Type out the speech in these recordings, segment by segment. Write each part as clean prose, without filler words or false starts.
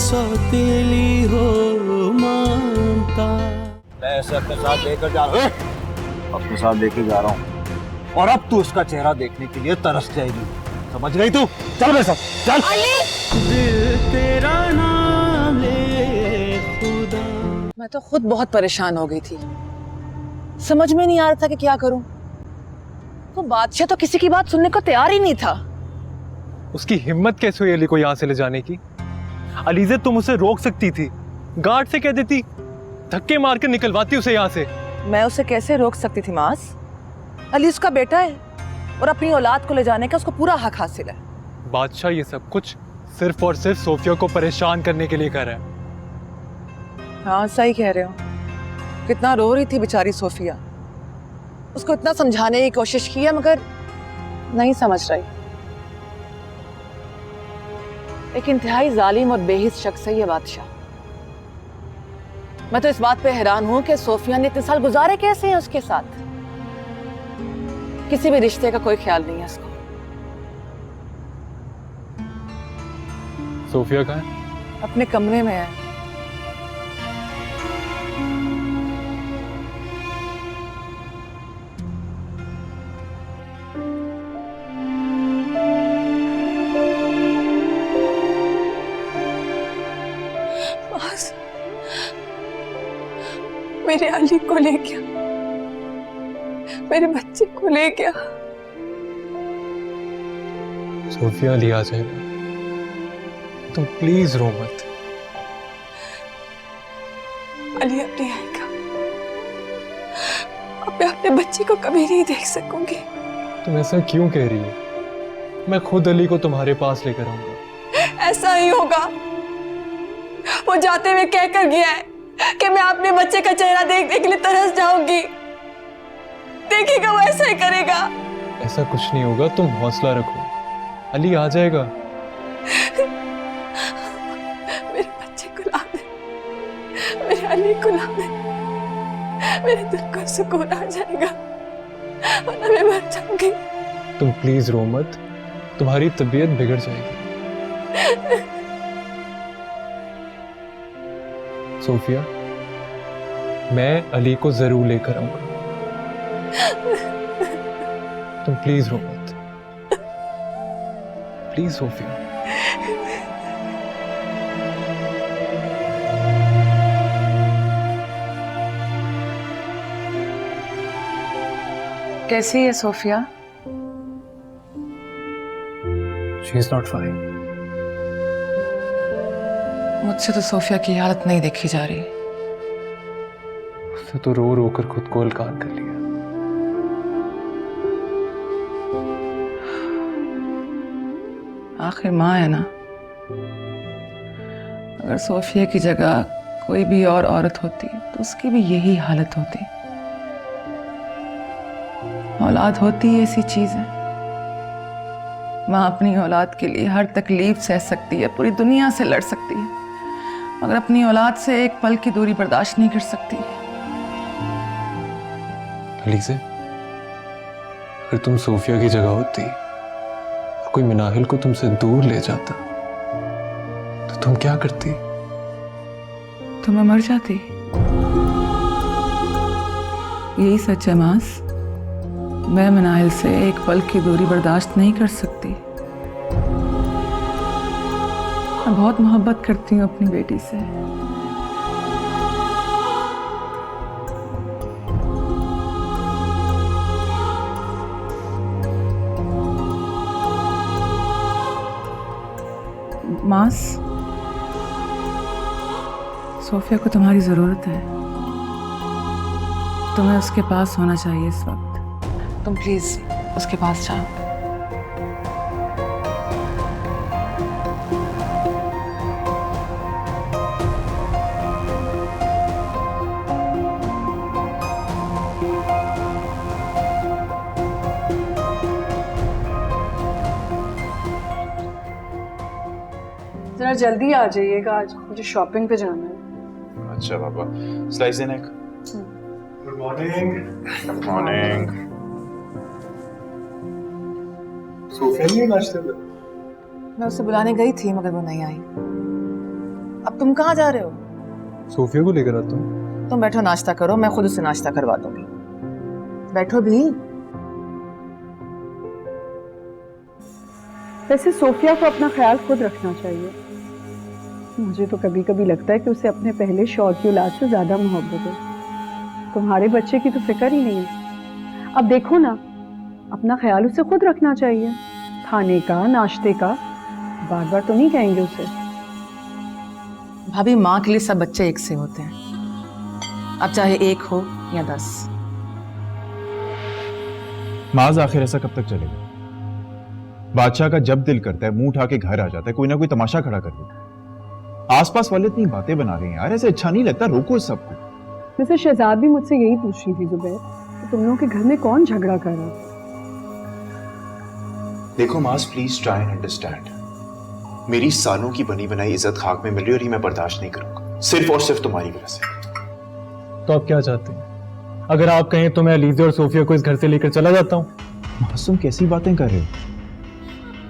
सौतेली हो ममता। मैं ऐसे अपने साथ लेकर जा रहा हूँ, अपने साथ लेके जा रहा हूँ, और अब तू उसका चेहरा देखने के लिए तरस जाएगी। समझ गई तू? चल मेरे साथ चल। दिल तेरा नाम ले खुदा। मैं तो खुद बहुत परेशान हो गई थी, समझ में नहीं आ रहा था कि क्या करूं। तो बादशाह तो किसी की बात सुनने को तैयार ही नहीं था। उसकी हिम्मत कैसे हुई अली को यहाँ से ले जाने की? अलीज़े तुम उसे रोक सकती थी, गार्ड से कह देती, धक्के मार कर निकलवाती उसे यहाँ से। मैं उसे कैसे रोक सकती थी मास? अली उसका बेटा है और अपनी औलाद को ले जाने का उसको पूरा हक हासिल है। बादशाह ये सब कुछ सिर्फ और सिर्फ सोफिया को परेशान करने के लिए कर रहा है। हाँ सही कह रहे हो। कितना रो रही थी बेचारी सोफिया। उसको इतना समझाने की कोशिश की है मगर नहीं समझ रही। एक इंतहाई जालिम और बेहिस शख्स है ये बादशाह। मैं तो इस बात पे हैरान हूं कि सोफिया ने इतने साल गुजारे कैसे हैं उसके साथ। किसी भी रिश्ते का कोई ख्याल नहीं है उसको। सोफिया कहाँ है? अपने कमरे में है। मेरे अली को ले गया, मेरे बच्चे को ले गया। सोफिया अली आ जाएगा, तुम प्लीज रो मत। अली अब नहीं आएगा। अब मैं अपने बच्चे को कभी नहीं देख सकूंगी। तुम ऐसा क्यों कह रही हो? मैं खुद अली को तुम्हारे पास लेकर आऊंगा। ऐसा ही होगा। वो जाते हुए कहकर गया है कि मैं अपने बच्चे का चेहरा देखने के लिए तरस जाऊंगी। देखिएगा वो ऐसा ही करेगा। ऐसा कुछ नहीं होगा, तुम हौसला रखो, अली आ जाएगा। मेरे बच्चे को ला दे, मेरे अली को ला दे। मेरे दिल को सुकून आ जाएगा वरना मैं मर जाऊंगी। तुम प्लीज रो मत, तुम्हारी तबीयत बिगड़ जाएगी। सोफिया, मैं अली को जरूर लेकर आऊंगा, तुम प्लीज रो मत। Please Sophia. कैसी है Sophia? She is not fine. मुझसे तो सोफिया की हालत नहीं देखी जा रही। उसने तो रो रो कर खुद को हलकान कर लिया। आखिर माँ है ना। अगर सोफिया की जगह कोई भी और औरत होती तो उसकी भी यही हालत होती। औलाद होती ऐसी चीज है, माँ अपनी औलाद के लिए हर तकलीफ सह सकती है, पूरी दुनिया से लड़ सकती है, मगर अपनी औलाद से एक पल की दूरी बर्दाश्त नहीं कर सकती। अलीज़े, अगर तुम सोफिया की जगह होती और कोई मिनाहिल को तुमसे दूर ले जाता तो तुम क्या करती? तो मैं मर जाती। यही सच है मास। मैं मिनाहिल से एक पल की दूरी बर्दाश्त नहीं कर सकती। मैं बहुत मोहब्बत करती हूँ अपनी बेटी से। मास, सोफिया को तुम्हारी जरूरत है। तुम्हें उसके पास होना चाहिए इस वक्त। तुम प्लीज उसके पास जाओ। जरा जल्दी आ जाइएगा, आज मुझे शॉपिंग पे जाना है। अच्छा पापा, स्लाइस देना एक। Good morning. Good morning. Sophia नहीं नाश्ते पे? मैं उसे बुलाने गई थी मगर वो नहीं आई। अब तुम कहाँ जा रहे हो? सोफिया को लेकर आता हूँ। तुम बैठो, नाश्ता करो, मैं खुद उसे नाश्ता करवा दूंगी। बैठो भी। वैसे सोफिया को अपना ख्याल खुद रखना चाहिए। मुझे तो कभी कभी लगता है कि उसे अपने पहले शौहर की औलाद से ज्यादा मोहब्बत है। तुम्हारे बच्चे की तो फिक्र ही नहीं है। अब देखो ना, अपना ख्याल उसे खुद रखना चाहिए, खाने का, नाश्ते का। बार बार तो नहीं कहेंगे उसे। भाभी, माँ के लिए सब बच्चे एक से होते हैं, अब चाहे एक हो या 10। माज आखिर ऐसा कब तक चलेगा? बादशाह का जब दिल करता है मुंह उठा के घर आ जाता है, कोई ना कोई तमाशा खड़ा कर देता है। आसपास वाले इतनी बातें बना रहे हैं यार, ऐसे अच्छा नहीं लगता, रोको इस सबको। वैसे शहजाद भी मुझसे यही पूछ रही थी जुबैर, तो तुम लोगों के घर में कौन झगड़ा कर रहा? देखो मास, प्लीज ट्राई एंड अंडरस्टैंड। मेरी सालों की बनी बनाई इज्जत खाक में मिल रही है और ये मैं बर्दाश्त नहीं करूंगा, सिर्फ और सिर्फ तुम्हारी वजह से। तो आप क्या चाहते हैं? अगर आप कहें तो मैं अलीज़ा और सोफिया को इस घर से लेकर चला जाता हूँ। मासूम कैसी बातें कर रहे हो?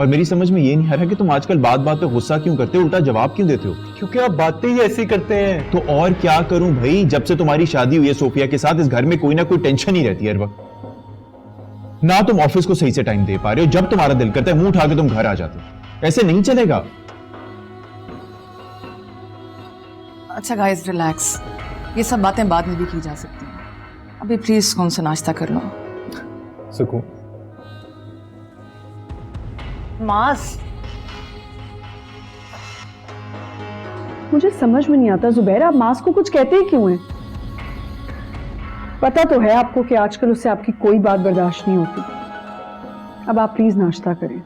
और मेरी समझ में ये नहीं आ रहा कि तुम आजकल बात बात पे गुस्सा क्यों करते हो, उल्टा जवाब क्यों देते हो? क्योंकि आप बातें ही ऐसी करते हैं। तो और क्या करूं भाई, जब से तुम्हारी शादी हुई है सोफिया के साथ, इस घर में कोई ना कोई टेंशन ही रहती है हर वक्त। ना तुम ऑफिस को सही से टाइम दे पा रहे हो, जब तुम्हारा दिल करता है मुंह उठा के तुम घर आ जाते हो। ऐसे नहीं चलेगा। अच्छा गाइस, रिलैक्स, ये सब बातें बाद में भी की जा सकती हैं। अभी प्लीज सुकून से नाश्ता कर लो। सुकून? मास, मुझे समझ में नहीं आता जुबैर, आप मास को कुछ कहते ही क्यों हैं? पता तो है आपको कि आजकल उससे आपकी कोई बात बर्दाश्त नहीं होती। अब आप प्लीज नाश्ता करें।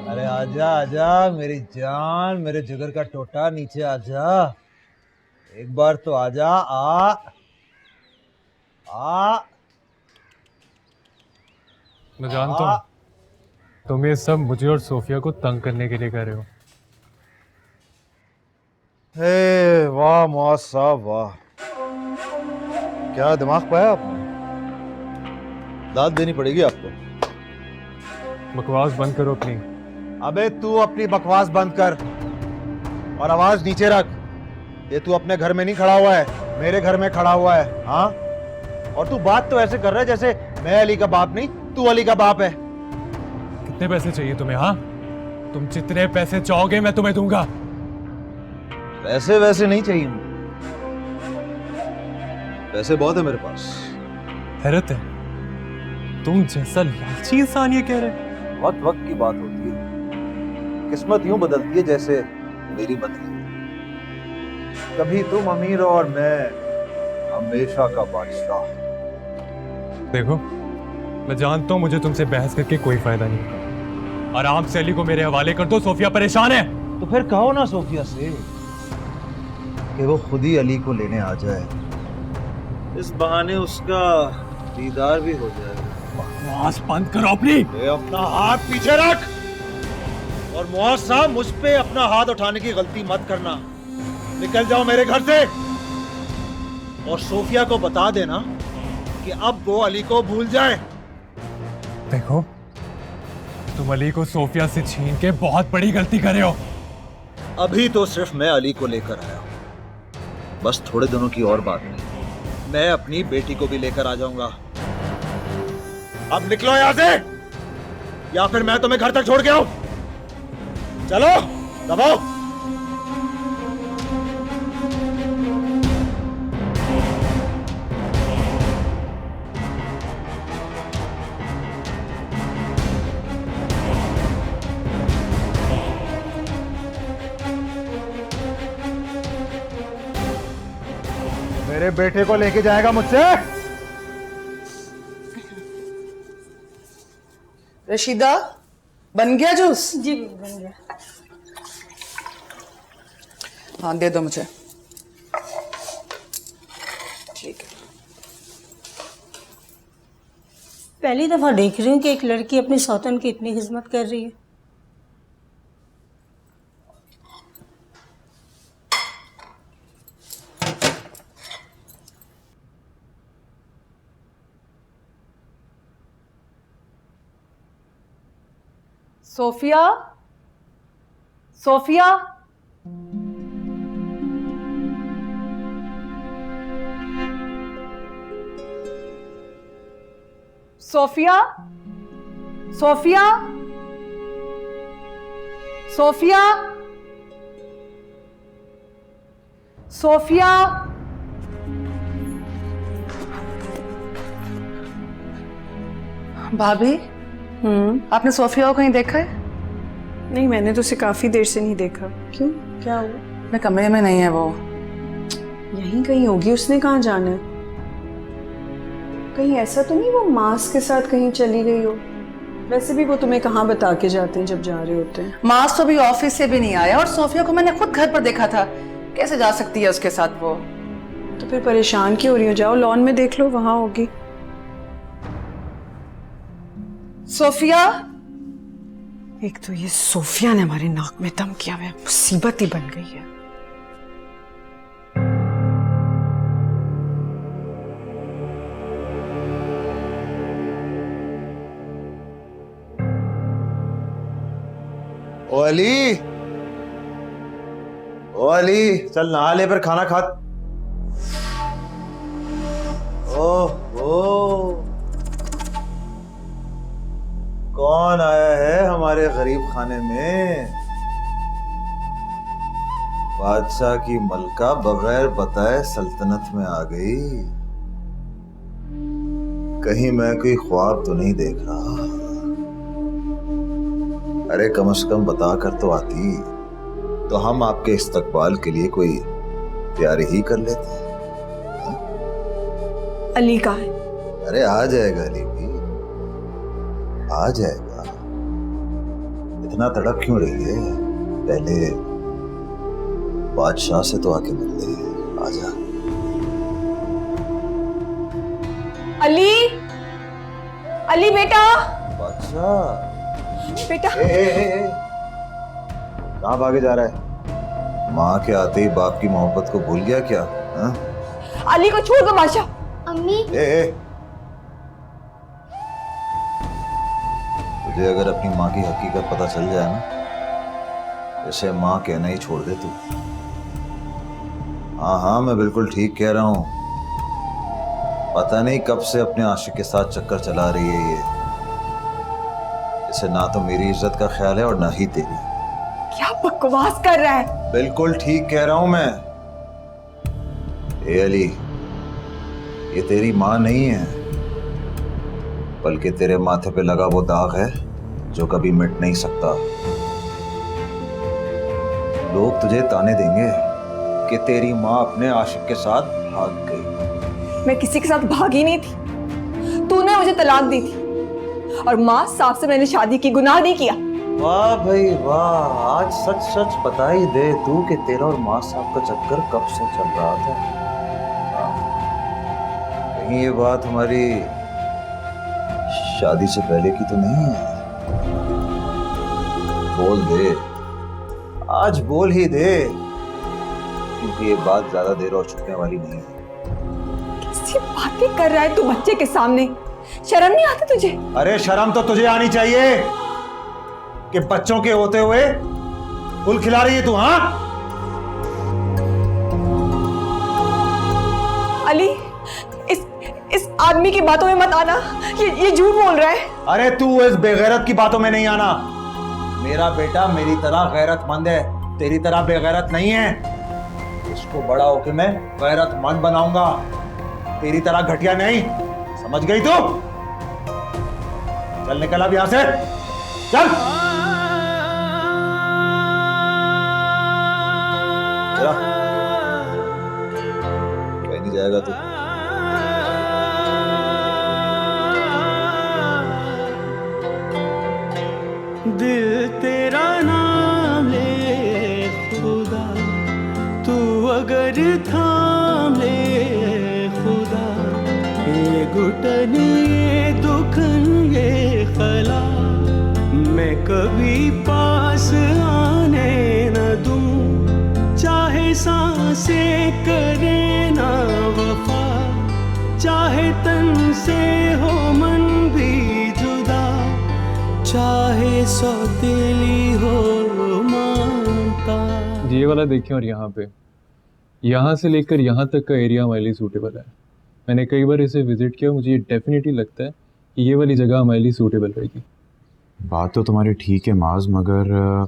अरे आजा आजा मेरी जान, मेरे जिगर का टोटा, नीचे आजा, एक बार तो आजा। मैं जानता हूँ तुम ये सब मुझे और सोफिया को तंग करने के लिए कर रहे हो। हे वाह मुआज साहब वाह, क्या दिमाग पाया आपने। दाद देनी पड़ेगी आपको। बकवास बंद करो अपनी। अबे तू अपनी बकवास बंद कर और आवाज नीचे रख। ये तू अपने घर में नहीं खड़ा हुआ है, मेरे घर में खड़ा हुआ है। हाँ, और तू बात तो ऐसे कर रहा है जैसे मैं अली का बाप नहीं, तू अली का बाप है। कितने पैसे चाहिए तुम्हें? हाँ, तुम जितने पैसे चाहोगे मैं तुम्हें दूंगा। पैसे वैसे नहीं चाहिए, पैसे बहुत है मेरे पास। हैरत है, तुम जैसा लालची इंसान ये कह रहे। वक्त वक्त की बात होती है, किस्मत यूं बदलती है जैसे मेरी बदली। कभी तुम अमीर और मैं हमेशा का बादशाह। देखो, मैं जानता हूं मुझे तुमसे बहस करके कोई फायदा नहीं होगा। आराम से अली को मेरे हवाले कर दो, सोफिया परेशान है। तो फिर कहो ना सोफिया से कि वो खुद ही अली को लेने आ जाए, इस बहाने उसका दीदार भी हो जाए। बकवास बंद करो अपनी। अपना हाथ पीछे रख और मुआज साहब, मुझ पे अपना हाथ उठाने की गलती मत करना। निकल जाओ मेरे घर से और सोफिया को बता देना कि अब वो अली को भूल जाए। देखो, तुम अली को सोफिया से छीन के बहुत बड़ी गलती कर रहे हो। अभी तो सिर्फ मैं अली को लेकर आया हूं, बस थोड़े दिनों की और बात नहीं, मैं अपनी बेटी को भी लेकर आ जाऊंगा। अब निकलो यहां से, या फिर मैं तुम्हें घर तक छोड़ के आऊं। चलो दबाओ। मेरे बेटे को लेके जाएगा मुझसे? रशीदा, बन गया जूस? जी बन गया। हाँ, दे दो मुझे। ठीक है। पहली दफा देख रही हूँ कि एक लड़की अपनी सौतन की इतनी खिदमत कर रही है। Sophia, Sophia, Sophia, Sophia, Sophia, Sophia. भाभी, आपने सोफिया को कहीं देखा है? नहीं, मैंने तो उसे काफी देर से नहीं देखा। क्यों, क्या हुआ? मैं कमरे में नहीं है वो। यहीं कहीं होगी, उसने कहाँ जाना है? कहीं ऐसा तो नहीं वो मास्क के साथ कहीं चली गई हो? वैसे भी वो तुम्हें कहाँ बता के जाते हैं जब जा रहे होते हैं? मास तो भी ऑफिस से भी नहीं आया और सोफिया को मैंने खुद घर पर देखा था। कैसे जा सकती है उसके साथ वो? तो फिर परेशान क्यों हो रही हो? जाओ लॉन में देख लो, वहां होगी। सोफिया, एक तो ये सोफिया ने हमारे नाक में दम किया हुआ है, मुसीबत ही बन गई है। ओ अली, ओ अली, चल नहा ले फिर खाना खा। ओह, कौन आया है हमारे गरीब खाने में? बादशाह की मलका बगैर बताए सल्तनत में आ गई। कहीं मैं कोई ख्वाब तो नहीं देख रहा? अरे कम से कम बता कर तो आती, तो हम आपके इस्तकबाल के लिए कोई तैयारी ही कर लेते। अली कहाँ है? अरे आ जाएगा अली भी, आ जाएगा। इतना तड़प क्यों रही है? पहले बादशाह से तो आके मिल ले। आजा। अली, अली बेटा, बादशाह बेटा। कहाँ भागे जा रहा है? माँ के आते ही बाप की मोहब्बत को भूल गया क्या? हा? अली को छोड़ दो बादशाह। अम्मी, तुझे अगर अपनी माँ की हकीकत पता चल जाए ना, इसे माँ कहना ही छोड़ दे तू। हाँ हाँ, मैं बिल्कुल ठीक कह रहा हूँ। पता नहीं कब से अपने आशिक के साथ चक्कर चला रही है ये। इसे ना तो मेरी इज्जत का ख्याल है और ना ही तेरी। क्या बकवास कर रहा है? बिल्कुल ठीक कह रहा हूं मैं। ए अली, ये तेरी माँ नहीं है, बल्कि तेरे माथे पे लगा वो दाग है जो कभी मिट नहीं सकता। लोग तुझे ताने देंगे कि तेरी माँ अपने आशिक के साथ भाग गई। मैं किसी के साथ भागी नहीं थी। तूने मुझे तलाक दी थी और माँ साहब से मैंने शादी की, गुनाह नहीं किया। वाह भाई वाह, आज सच सच बता ही दे तू कि तेरा और माँ साहब का चक्कर कब से चल रहा था। कहीं ये बात हमारी शादी से पहले की तो नहीं है? बोल दे, आज बोल ही दे, क्योंकि ये बात ज्यादा देर और छुपने वाली नहीं है। कैसी बातें कर रहा है तू बच्चे के सामने? शर्म नहीं आती तुझे? अरे शर्म तो तुझे आनी चाहिए कि बच्चों के होते हुए फूल खिला रही है तू। हाँ अली, इस आदमी की बातों में मत आना। ये झूठ बोल रहा है। अरे तू इस बेगैरत की बातों में नहीं आना। मेरा बेटा मेरी तरह गैरतमंद है, तेरी तरह बेगैरत नहीं है। इसको बड़ा होके मैं गैरतमंद बनाऊंगा, तेरी तरह घटिया नहीं। समझ गई तू? चल निकल अब यहां से, चल। चला, कहीं नहीं जाएगा तू। दिल तेरा नाम ले खुदा, तू अगर थाम ले खुदा, ये घुटन ये दुखन ये खला, मैं कभी पास आने न दूं। चाहे सांसें करे ना वफा, चाहे तन से हो मन भी जुदा, चाहे सौतेली हो ममता। ये वाला देखिए, और यहाँ पे, यहाँ से लेकर यहाँ तक का एरिया हमारे लिए सूटेबल है। मैंने कई बार इसे विजिट किया, मुझे ये डेफिनेटली लगता है कि ये वाली जगह हमारे लिए सूटेबल रहेगी। बात तो तुम्हारी ठीक है माज, मगर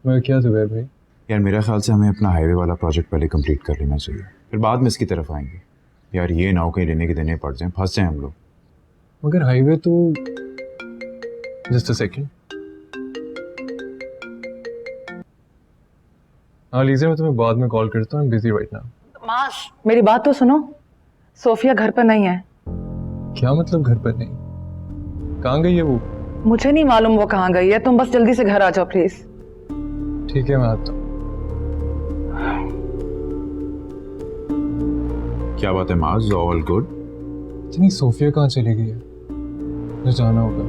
क्या जुबैर भाई? यार मेरा ख्याल से हमें अपना हाईवे वाला प्रोजेक्ट पहले कंप्लीट कर लेना चाहिए, फिर बाद में इसकी तरफ आएंगे। यार ये ना हो कहीं लेने के देने पड़ जाए, फंस जाए हम लोग। मगर हाईवे तो, जस्ट अ सेकंड। हाँ लीजिए, मैं तुम्हें बाद में कॉल करता हूँ, बिजी राइट नाउ। मास, मेरी बात तो सुनो। सोफिया घर पर नहीं है। क्या मतलब घर पर नहीं? कहाँ गई है वो? मुझे नहीं मालूम वो कहाँ गई है, तुम बस जल्दी से घर आ जाओ प्लीज। ठीक है, मैं आता हूँ। क्या बात है माज, ऑल गुड? इतनी सोफिया कहाँ चली गई है? मुझे जाना होगा।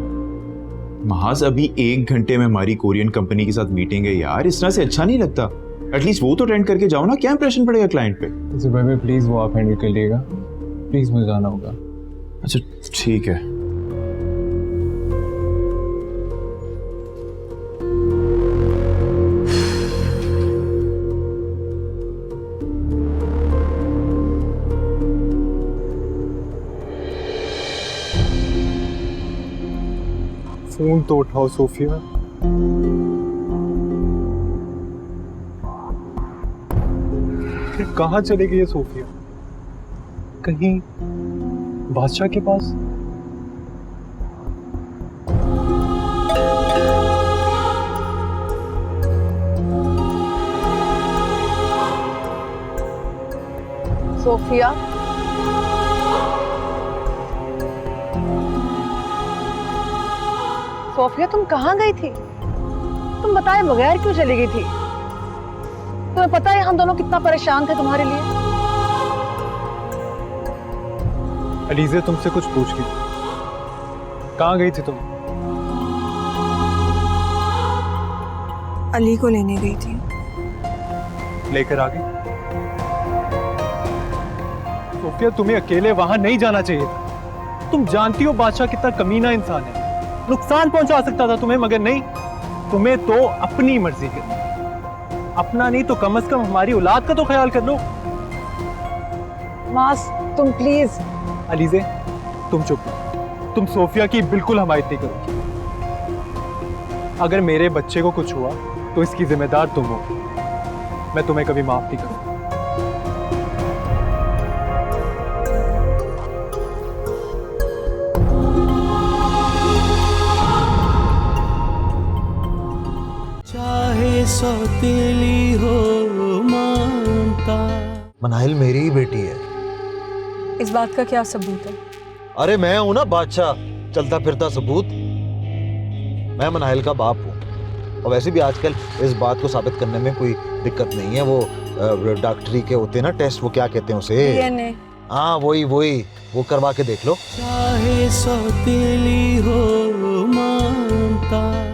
महाज अभी 1 घंटे में हमारी कोरियन कंपनी के साथ मीटिंग है यार, इस तरह से अच्छा नहीं लगता। एटलीस्ट वो तो अटेंड करके जाओ ना, क्या इंप्रेशन पड़ेगा क्लाइंट पे। जुबैर भाई प्लीज वो आप हैंडल कर लीजिएगा, प्लीज मुझे जाना होगा। अच्छा ठीक है। फोन तो उठाओ सोफिया। फिर कहाँ चली गई है सोफिया? कहीं बादशाह के पास? सोफिया, सोफिया तुम कहाँ गई थी? तुम बताए बगैर क्यों चली गई थी? तुम्हें पता है हम दोनों कितना परेशान थे तुम्हारे लिए। अलीज़ा तुमसे कुछ पूछ रही थी, कहाँ गई थी तुम? अली को लेने गई थी। लेकर आ गई? सोफिया तुम्हें अकेले वहां नहीं जाना चाहिए था। तुम जानती हो बादशाह कितना कमीना इंसान है, नुकसान पहुंचा सकता था तुम्हें, मगर नहीं, तुम्हें तो अपनी मर्जी करनी। अपना नहीं तो कम से कम हमारी औलाद का तो ख्याल कर लो। मास तुम प्लीज। अलीज़े तुम चुप रहो, तुम सोफिया की बिल्कुल हमायत नहीं करोगी। अगर मेरे बच्चे को कुछ हुआ तो इसकी जिम्मेदार तुम हो, मैं तुम्हें कभी माफ नहीं करूंगा। चाहे सौतेली हो ममता। मनाहिल मेरी ही बेटी है। इस बात का क्या सबूत है? अरे मैं हूं ना बादशाह, चलता फिरता सबूत। मैं मनाहिल का बाप हूँ, और वैसे भी आजकल इस बात को साबित करने में कोई दिक्कत नहीं है। वो डॉक्टरी के होते हैं ना टेस्ट, वो क्या कहते हैं उसे? DNA। हाँ वही वो करवा के देख लो। चाहे सौतेली हो ममता।